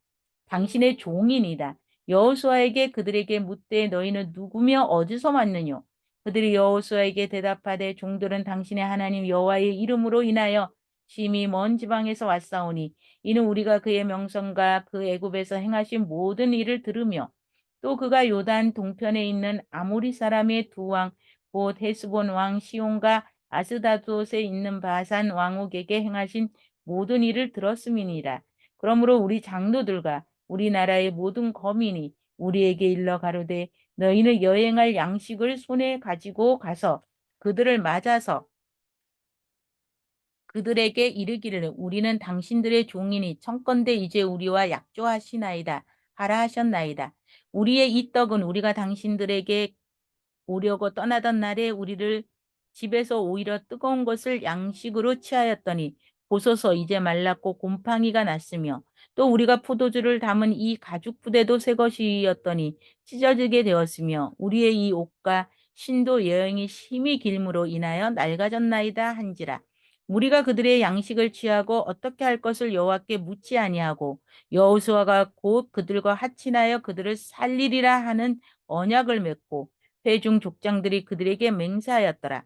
당신의 종이니라. 여호수아에게 그들에게 묻되 너희는 누구며 어디서 왔느뇨? 그들이 여호수아에게 대답하되 종들은 당신의 하나님 여호와의 이름으로 인하여 심히 먼 지방에서 왔사오니 이는 우리가 그의 명성과 그 애굽에서 행하신 모든 일을 들으며 또 그가 요단 동편에 있는 아모리 사람의 두 왕 곧 헤스본 왕 시온과 아스다롯에 있는 바산 왕욱에게 행하신 모든 일을 들었음이니라. 그러므로 우리 장로들과 우리나라의 모든 거민이 우리에게 일러 가로되 너희는 여행할 양식을 손에 가지고 가서 그들을 맞아서 그들에게 이르기를 우리는 당신들의 종이니 청컨대 이제 우리와 약조하시나이다 하라 하셨나이다. 우리의 이 떡은 우리가 당신들에게 오려고 떠나던 날에 우리를 집에서 오히려 뜨거운 것을 양식으로 취하였더니 보소서 이제 말랐고 곰팡이가 났으며 또 우리가 포도주를 담은 이 가죽 부대도 새 것이었더니 찢어지게 되었으며 우리의 이 옷과 신도 여행이 심히 길므로 인하여 낡아졌나이다 한지라. 우리가 그들의 양식을 취하고 어떻게 할 것을 여호와께 묻지 아니하고 여호수아가 곧 그들과 합친하여 그들을 살리리라 하는 언약을 맺고 회중 족장들이 그들에게 맹세하였더라.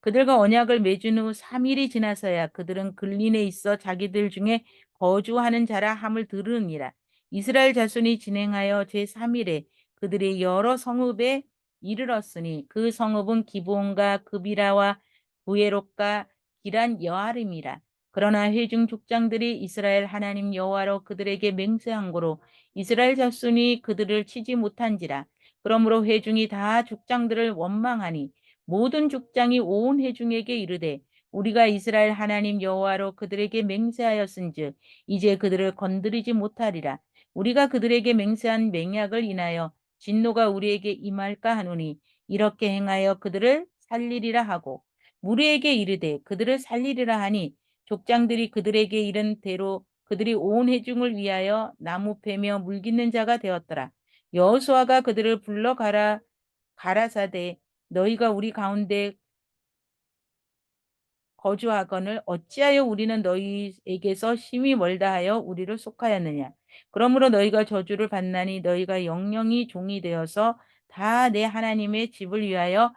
그들과 언약을 맺은 후 3일이 지나서야 그들은 근린에 있어 자기들 중에 거주하는 자라 함을 들으니라. 이스라엘 자손이 진행하여 제3일에 그들이 여러 성읍에 이르렀으니 그 성읍은 기브온과 그비라와 부에롯과 기란 여아림이라. 그러나 회중 족장들이 이스라엘 하나님 여호와로 그들에게 맹세한 고로 이스라엘 자손이 그들을 치지 못한지라. 그러므로 회중이 다 족장들을 원망하니 모든 족장이 온 회중에게 이르되 우리가 이스라엘 하나님 여호와로 그들에게 맹세하였은즉 이제 그들을 건드리지 못하리라. 우리가 그들에게 맹세한 맹약을 인하여 진노가 우리에게 임할까 하노니 이렇게 행하여 그들을 살리리라 하고 무리에게 이르되 그들을 살리리라 하니 족장들이 그들에게 이른 대로 그들이 온 회중을 위하여 나무 패며 물깃는 자가 되었더라. 여호수아가 그들을 불러 가라사대 너희가 우리 가운데 거주하거늘 어찌하여 우리는 너희에게서 심히 멀다 하여 우리를 속하였느냐. 그러므로 너희가 저주를 받나니 너희가 영영이 종이 되어서 다 내 하나님의 집을 위하여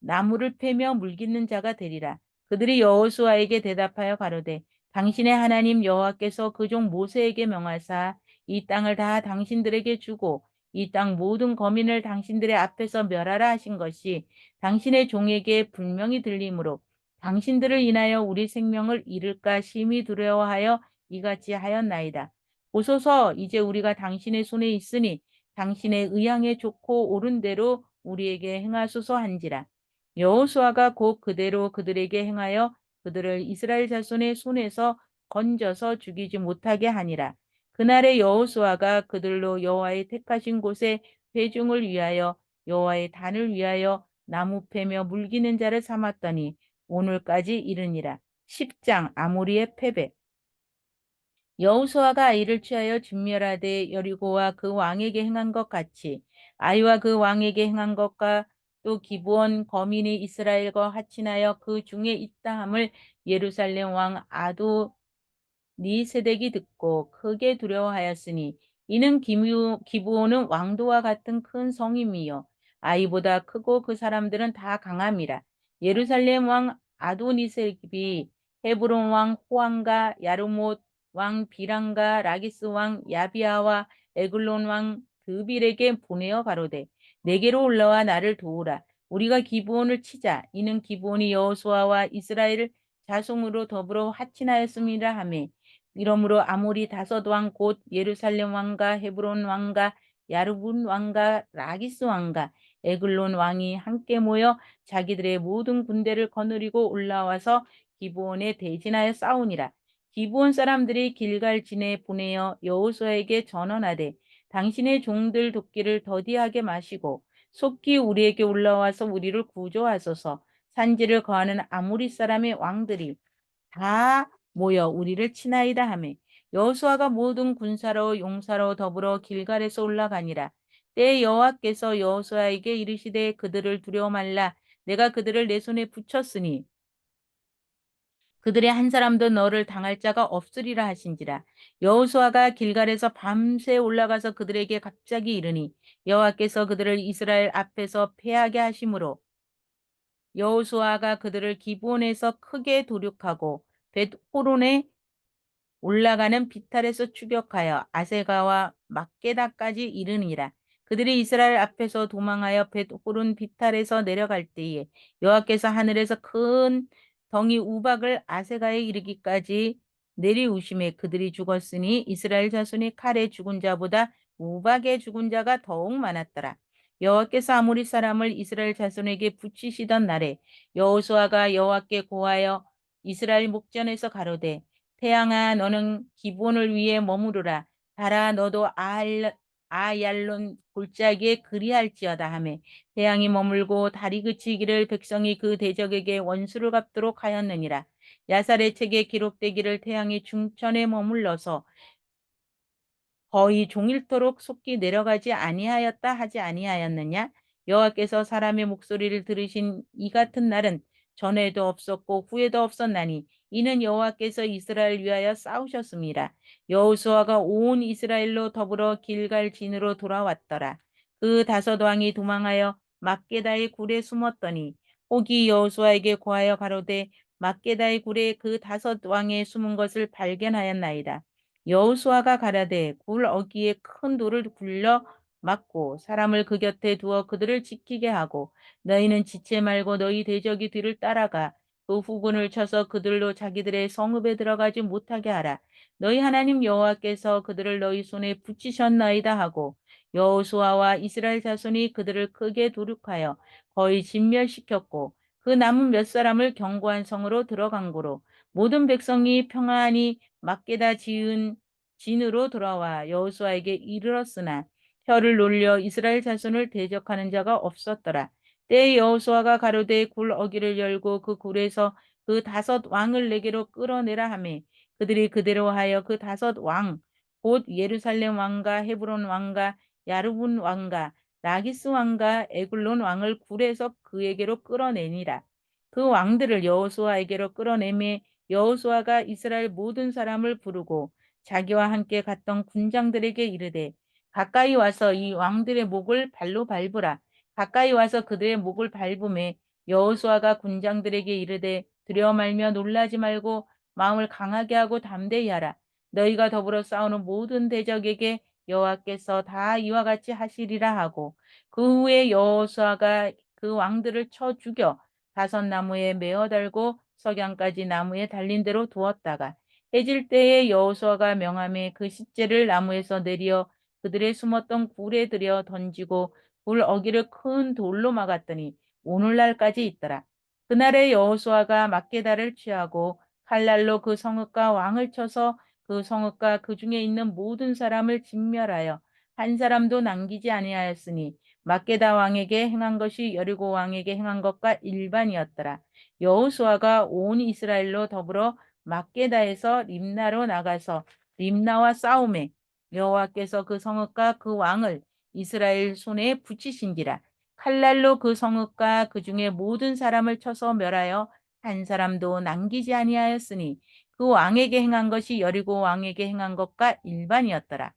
나무를 패며 물깃는 자가 되리라. 그들이 여호수아에게 대답하여 가로되 당신의 하나님 여호와께서 그 종 모세에게 명하사 이 땅을 다 당신들에게 주고 이 땅 모든 거민을 당신들의 앞에서 멸하라 하신 것이 당신의 종에게 분명히 들리므로 당신들을 인하여 우리 생명을 잃을까 심히 두려워하여 이같이 하였나이다. 보소서 이제 우리가 당신의 손에 있으니 당신의 의향에 좋고 옳은 대로 우리에게 행하소서 한지라. 여호수아가 곧 그대로 그들에게 행하여 그들을 이스라엘 자손의 손에서 건져서 죽이지 못하게 하니라. 그날에 여호수아가 그들로 여호와의 택하신 곳에 회중을 위하여 여호와의 단을 위하여 나무 패며 물기는 자를 삼았더니 오늘까지 이르니라. 10장 아모리의 패배. 여호수아가 아이를 취하여 진멸하되 여리고와 그 왕에게 행한 것 같이 아이와 그 왕에게 행한 것과 또 기브온 거민이 이스라엘과 하친하여 그 중에 있다 함을 예루살렘 왕 아도니세덱이 듣고 크게 두려워하였으니 이는 기브온은 왕도와 같은 큰 성임이요 아이보다 크고 그 사람들은 다 강함이라. 예루살렘 왕 아도니세덱이 헤브론 왕 호암과 야르못 왕 비랑과 라기스 왕 야비아와 에글론 왕 드빌에게 보내어 가로되 내게로 올라와 나를 도우라. 우리가 기브온을 치자. 이는 기브온이 여호수아와 이스라엘 자손으로 더불어 하친하였음이라 하매 이러므로 아모리 다섯 왕 곧 예루살렘 왕과 헤브론 왕과 야르분 왕과 라기스 왕과 에글론 왕이 함께 모여 자기들의 모든 군대를 거느리고 올라와서 기브온에 대진하여 싸우니라. 기브온 사람들이 길갈진에 보내어 여호수아에게 전언하되 당신의 종들 도끼를 더디하게 마시고 속히 우리에게 올라와서 우리를 구조하소서. 산지를 거하는 아모리 사람의 왕들이 다 모여 우리를 치나이다 하매 여호수아가 모든 군사로 용사로 더불어 길갈에서 올라가니라. 때에 여호와께서 여호수아에게 이르시되 그들을 두려워 말라. 내가 그들을 내 손에 붙였으니 그들의 한 사람도 너를 당할 자가 없으리라 하신지라. 여호수아가 길갈에서 밤새 올라가서 그들에게 갑자기 이르니 여호와께서 그들을 이스라엘 앞에서 패하게 하심으로 여호수아가 그들을 기브온에서 크게 도륙하고 벳호론에 올라가는 비탈에서 추격하여 아세가와 막게다까지 이르니라. 그들이 이스라엘 앞에서 도망하여 벳호론 비탈에서 내려갈 때에 여호와께서 하늘에서 큰 덩이 우박을 아세가에 이르기까지 내리우심에 그들이 죽었으니 이스라엘 자손이 칼에 죽은 자보다 우박에 죽은 자가 더욱 많았더라. 여호와께서 아모리 사람을 이스라엘 자손에게 붙이시던 날에 여호수아가 여호와께 고하여 이스라엘 목전에서 가로되 태양아 너는 기본을 위해 머무르라. 달아 너도 아얄론 골짜기에 그리할지어다 하매 태양이 머물고 달이 그치기를 백성이 그 대적에게 원수를 갚도록 하였느니라. 야살의 책에 기록되기를 태양이 중천에 머물러서 거의 종일토록 속히 내려가지 아니하였다 하지 아니하였느냐? 여호와께서 사람의 목소리를 들으신 이 같은 날은 전에도 없었고 후에도 없었나니 이는 여호와께서 이스라엘 위하여 싸우셨습니다. 여호수아가 온 이스라엘로 더불어 길갈 진으로 돌아왔더라. 그 다섯 왕이 도망하여 막게다의 굴에 숨었더니 혹이 여호수아에게 고하여 가로되 막게다의 굴에 그 다섯 왕의 숨은 것을 발견하였나이다. 여호수아가 가라되 굴 어귀에 큰 돌을 굴려 막고 사람을 그 곁에 두어 그들을 지키게 하고 너희는 지체 말고 너희 대적이 뒤를 따라가 그 후군을 쳐서 그들로 자기들의 성읍에 들어가지 못하게 하라. 너희 하나님 여호와께서 그들을 너희 손에 붙이셨나이다 하고 여호수아와 이스라엘 자손이 그들을 크게 도륙하여 거의 진멸시켰고 그 남은 몇 사람을 견고한 성으로 들어간 고로 모든 백성이 평안히 막게다 지은 진으로 돌아와 여호수아에게 이르렀으나 혀를 놀려 이스라엘 자손을 대적하는 자가 없었더라. 때에 여호수아가 가로되 굴 어기를 열고 그 굴에서 그 다섯 왕을 내게로 끌어내라 하매 그들이 그대로 하여 그 다섯 왕 곧 예루살렘 왕과 헤브론 왕과 야르분 왕과 라기스 왕과 에글론 왕을 굴에서 그에게로 끌어내니라. 그 왕들을 여호수아에게로 끌어내매 여호수아가 이스라엘 모든 사람을 부르고 자기와 함께 갔던 군장들에게 이르되 가까이 와서 이 왕들의 목을 발로 밟으라. 가까이 와서 그들의 목을 밟음에 여호수아가 군장들에게 이르되 두려워 말며 놀라지 말고 마음을 강하게 하고 담대히 하라. 너희가 더불어 싸우는 모든 대적에게 여호와께서 다 이와 같이 하시리라 하고 그 후에 여호수아가 그 왕들을 쳐 죽여 다섯 나무에 메어 달고 석양까지 나무에 달린 대로 두었다가 해질 때에 여호수아가 명함에 그 십제를 나무에서 내려 그들의 숨었던 굴에 들여 던지고 굴 어기를 큰 돌로 막았더니 오늘날까지 있더라. 그날에 여호수아가 막게다를 취하고 칼날로 그 성읍과 왕을 쳐서 그 성읍과 그 중에 있는 모든 사람을 진멸하여 한 사람도 남기지 아니하였으니 막게다 왕에게 행한 것이 여리고 왕에게 행한 것과 일반이었더라. 여호수아가 온 이스라엘로 더불어 막게다에서 림나로 나가서 림나와 싸움에 여호와께서 그 성읍과 그 왕을 이스라엘 손에 붙이신지라. 칼날로 그 성읍과 그 중에 모든 사람을 쳐서 멸하여 한 사람도 남기지 아니하였으니 그 왕에게 행한 것이 여리고 왕에게 행한 것과 일반이었더라.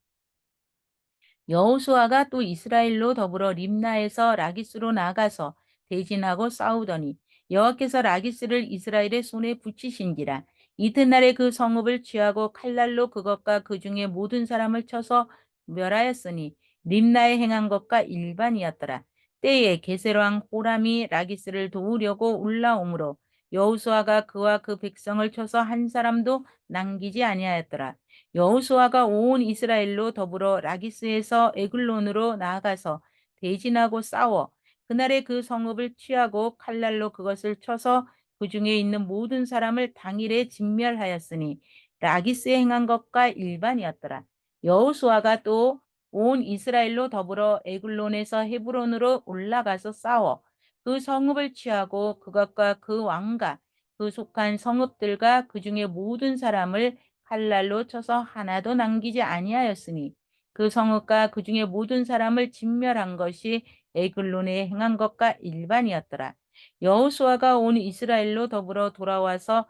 여호수아가 또 이스라엘로 더불어 림나에서 라기스로 나가서 대진하고 싸우더니 여호와께서 라기스를 이스라엘의 손에 붙이신지라. 이튿날에 그 성읍을 취하고 칼날로 그것과 그 중에 모든 사람을 쳐서 멸하였으니 림나에 행한 것과 일반이었더라. 때에 게셀 왕 호람이 라기스를 도우려고 올라오므로 여호수아가 그와 그 백성을 쳐서 한 사람도 남기지 아니하였더라. 여호수아가 온 이스라엘로 더불어 라기스에서 에글론으로 나아가서 대진하고 싸워 그날에 그 성읍을 취하고 칼날로 그것을 쳐서 그 중에 있는 모든 사람을 당일에 진멸하였으니 라기스에 행한 것과 일반이었더라. 여호수아가 또 온 이스라엘로 더불어 에글론에서 헤브론으로 올라가서 싸워 그 성읍을 취하고 그것과 그 왕과 그 속한 성읍들과 그 중에 모든 사람을 칼날로 쳐서 하나도 남기지 아니하였으니 그 성읍과 그 중에 모든 사람을 진멸한 것이 에글론에 행한 것과 일반이었더라. 여호수아가 온 이스라엘로 더불어 돌아와서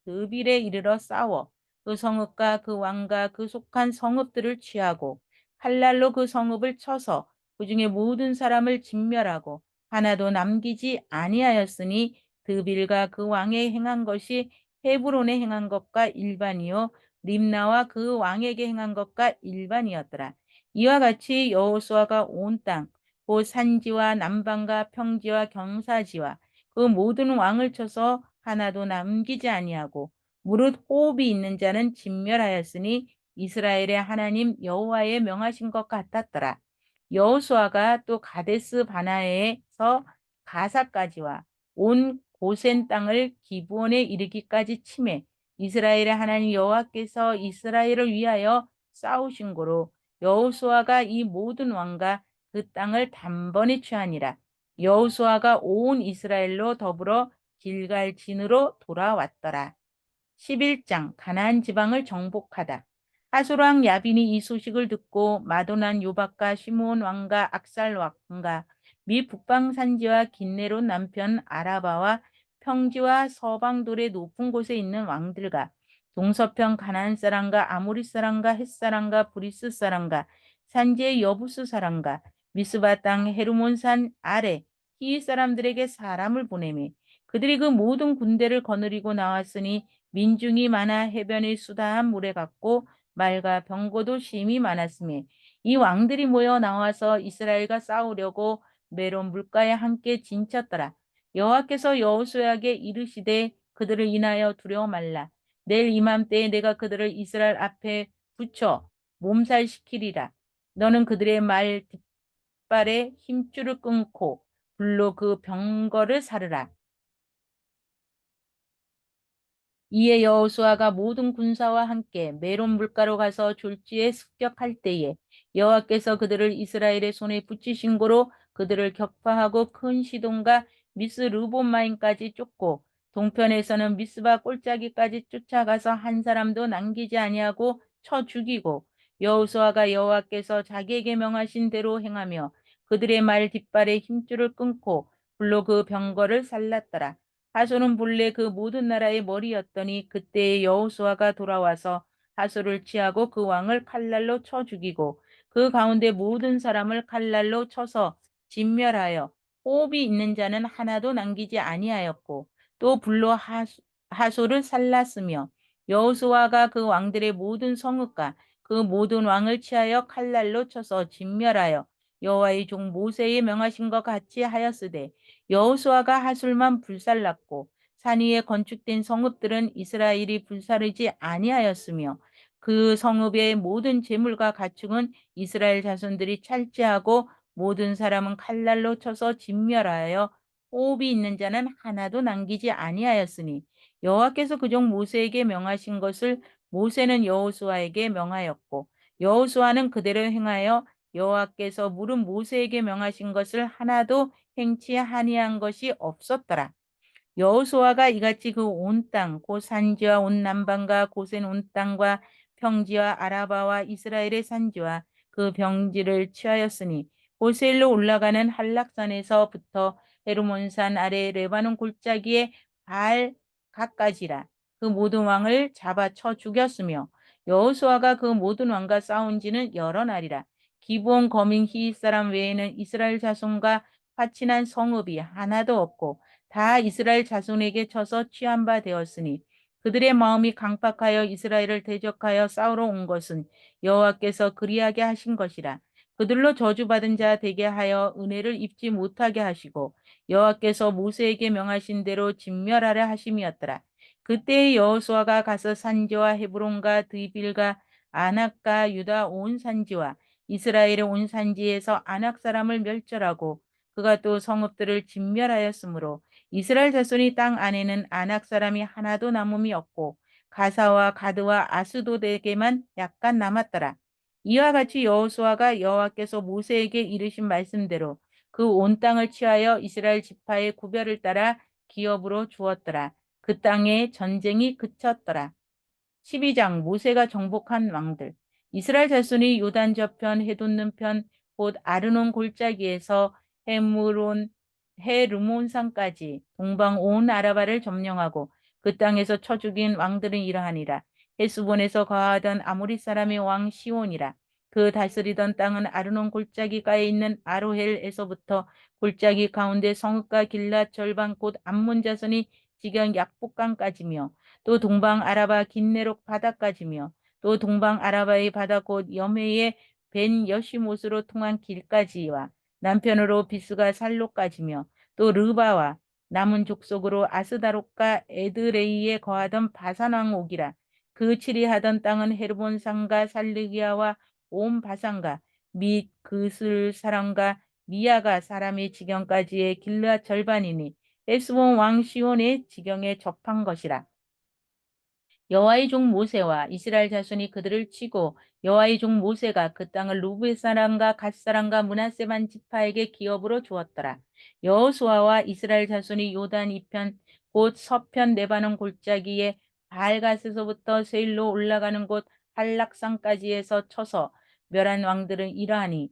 드빌에 이르러 싸워 그 성읍과 그 왕과 그 속한 성읍들을 취하고 칼날로 그 성읍을 쳐서 그 중에 모든 사람을 진멸하고 하나도 남기지 아니하였으니 드빌과 그 왕에 행한 것이 헤브론에 행한 것과 일반이요 림나와 그 왕에게 행한 것과 일반이었더라. 이와 같이 여호수아가 온 땅, 곧 산지와 남방과 평지와 경사지와 그 모든 왕을 쳐서 하나도 남기지 아니하고 무릇 호흡이 있는 자는 진멸하였으니 이스라엘의 하나님 여호와의 명하신 것 같았더라. 여호수아가 또 가데스 바나에서 가사까지와 온 고센 땅을 기브온에 이르기까지 치매 이스라엘의 하나님 여호와께서 이스라엘을 위하여 싸우신 고로 여호수아가 이 모든 왕과 그 땅을 단번에 취하니라. 여호수아가 온 이스라엘로 더불어 길갈 진으로 돌아왔더라. 11장 가나안 지방을 정복하다. 하솔 왕 야빈이 이 소식을 듣고 마도난 요박과 시므온 왕과 악살 왕과 미 북방 산지와 긴네론 남편 아라바와 평지와 서방돌의 높은 곳에 있는 왕들과 동서편 가나안 사람과 아모리 사람과 헷 사람과 브리스 사람과 산지의 여부스 사람과 미스바 땅 헤르몬산 아래 히 사람들에게 사람을 보내매 그들이 그 모든 군대를 거느리고 나왔으니 민중이 많아 해변의 수다한 물에 갔고 말과 병거도 심히 많았으며 이 왕들이 모여 나와서 이스라엘과 싸우려고 메론 물가에 함께 진쳤더라. 여호와께서 여호수아에게 이르시되 그들을 인하여 두려워 말라. 내일 이맘때에 내가 그들을 이스라엘 앞에 붙여 몸살시키리라. 너는 그들의 말 뒷발에 힘줄을 끊고 불로 그 병거를 사르라. 이에 여호수아가 모든 군사와 함께 메론 물가로 가서 졸지에 습격할 때에 여호와께서 그들을 이스라엘의 손에 붙이신 고로 그들을 격파하고 큰 시돈과 미스 르본마임까지 쫓고 동편에서는 미스바 꼴짜기까지 쫓아가서 한 사람도 남기지 아니하고 쳐 죽이고 여호수아가 여호와께서 자기에게 명하신 대로 행하며 그들의 말 뒷발에 힘줄을 끊고 불로 그 병거를 살랐더라. 하솔은 본래 그 모든 나라의 머리였더니 그때에 여호수아가 돌아와서 하솔을 취하고 그 왕을 칼날로 쳐 죽이고 그 가운데 모든 사람을 칼날로 쳐서 진멸하여 호흡이 있는 자는 하나도 남기지 아니하였고 또 불로 하솔을 살랐으며 여호수아가 그 왕들의 모든 성읍과 그 모든 왕을 취하여 칼날로 쳐서 진멸하여 여호와의 종 모세의 명하신 것 같이 하였으되 여호수아가 하술만 불살랐고 산 위에 건축된 성읍들은 이스라엘이 불사르지 아니하였으며 그 성읍의 모든 재물과 가축은 이스라엘 자손들이 찰지하고 모든 사람은 칼날로 쳐서 진멸하여 호흡이 있는 자는 하나도 남기지 아니하였으니 여호와께서 그 종 모세에게 명하신 것을 모세는 여호수아에게 명하였고 여호수아는 그대로 행하여 여호와께서 물은 모세에게 명하신 것을 하나도 행치 아니한 것이 없었더라. 여호수아가 이같이 그 온 땅, 곧 산지와 온 남방과 고센 온 땅과 평지와 아라바와 이스라엘의 산지와 그 병지를 취하였으니 고세일로 올라가는 한락산에서부터 헤르몬산 아래 레바논 골짜기에 발 가까지라. 그 모든 왕을 잡아쳐 죽였으며 여호수아가 그 모든 왕과 싸운 지는 여러 날이라. 기브온 거민 히윗 사람 외에는 이스라엘 자손과 화친한 성읍이 하나도 없고 다 이스라엘 자손에게 쳐서 취한 바 되었으니 그들의 마음이 강팍하여 이스라엘을 대적하여 싸우러 온 것은 여호와께서 그리하게 하신 것이라. 그들로 저주받은 자 되게 하여 은혜를 입지 못하게 하시고 여호와께서 모세에게 명하신 대로 진멸하려 하심이었더라. 그때의 여호수아가 가서 산지와 헤브론과 드빌과 아낙과 유다 온 산지와 이스라엘의 온 산지에서 아낙 사람을 멸절하고 그가 또 성읍들을 진멸하였으므로 이스라엘 자손이 땅 안에는 아낙 사람이 하나도 남음이 없고 가사와 가드와 아스돗에게만 약간 남았더라. 이와 같이 여호수아가 여호와께서 모세에게 이르신 말씀대로 그 온 땅을 취하여 이스라엘 지파의 구별을 따라 기업으로 주었더라. 그 땅에 전쟁이 그쳤더라. 12장 모세가 정복한 왕들. 이스라엘 자손이 요단 저편 해돋는 편 곧 아르논 골짜기에서 헤므론 헤르몬산까지 동방 온 아라바를 점령하고 그 땅에서 쳐 죽인 왕들은 이러하니라. 헤스본에서 거하던 아모리 사람의 왕 시온이라. 그 다스리던 땅은 아르논 골짜기가에 있는 아로헬에서부터 골짜기 가운데 성읍과 길랏 절반 곧 암몬 자손이 지경 약복강까지며 또 동방 아라바 긴네록 바다까지며 또 동방 아라바의 바다 곧 염해의 벤 여시못으로 통한 길까지와 남편으로 비스가 살로까지며 또 르바와 남은 족속으로 아스다롯과 에드레이에 거하던 바산 왕옥이라. 그 치리하던 땅은 헤르본 산과 살르기아와 온 바산과 및 그슬 사람과 미야가 사람의 지경까지의 길르앗 절반이니 에스본 왕 시온의 지경에 접한 것이라. 여호와의 종 모세와 이스라엘 자손이 그들을 치고 여호와의 종 모세가 그 땅을 루브의 사람과 갓 사람과 므낫세 반 지파에게 기업으로 주었더라. 여호수아와 이스라엘 자손이 요단 이편 곧 서편 레바논 골짜기에 바알갓에서부터 세일로 올라가는 곳 한락산까지에서 쳐서 멸한 왕들은 이러하니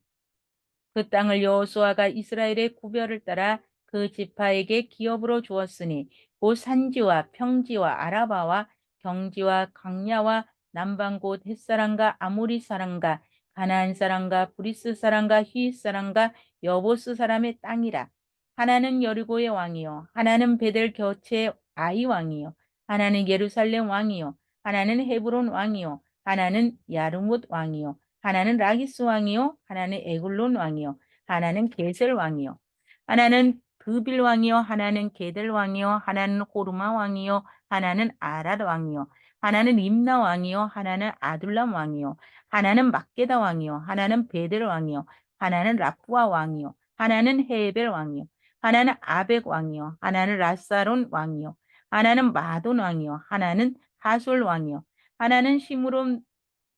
그 땅을 여호수아가 이스라엘의 구별을 따라 그 지파에게 기업으로 주었으니 곧 산지와 평지와 아라바와 경지와 강야와 남방 곧 햇사람과 아모리 사람과 가나안 사람과 브리스 사람과 히윗 사람과 여보스 사람의 땅이라. 하나는 여리고의 왕이요 하나는 베델 곁의 아이 왕이요 하나는 예루살렘 왕이요 하나는 헤브론 왕이요 하나는 야르뭇 왕이요 하나는 라기스 왕이요 하나는 에글론 왕이요 하나는 게셀 왕이요 하나는 드빌 왕이요 하나는 게델 왕이요 하나는 호르마 왕이요 하나는 아랏 왕이요, 하나는 임나 왕이요, 하나는 아둘람 왕이요, 하나는 막게다 왕이요, 하나는 베델 왕이요, 하나는 라푸아 왕이요, 하나는 헤벨 왕이요, 하나는 아벡 왕이요, 하나는 라사론 왕이요, 하나는 마돈 왕이요, 하나는 하솔 왕이요, 하나는 시므론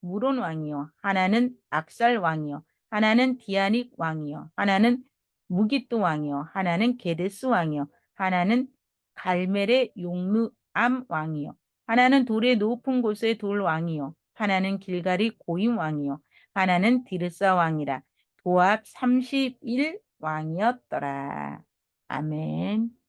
무론 왕이요, 하나는 악살 왕이요, 하나는 디아닉 왕이요, 하나는 무기또 왕이요, 하나는 게데스 왕이요, 하나는 갈멜의 용르암 왕이요, 하나는 돌의 높은 곳의 돌 왕이요, 하나는 길갈이 고임 왕이요, 하나는 디르사 왕이라. 도합 31 왕이었더라. 아멘.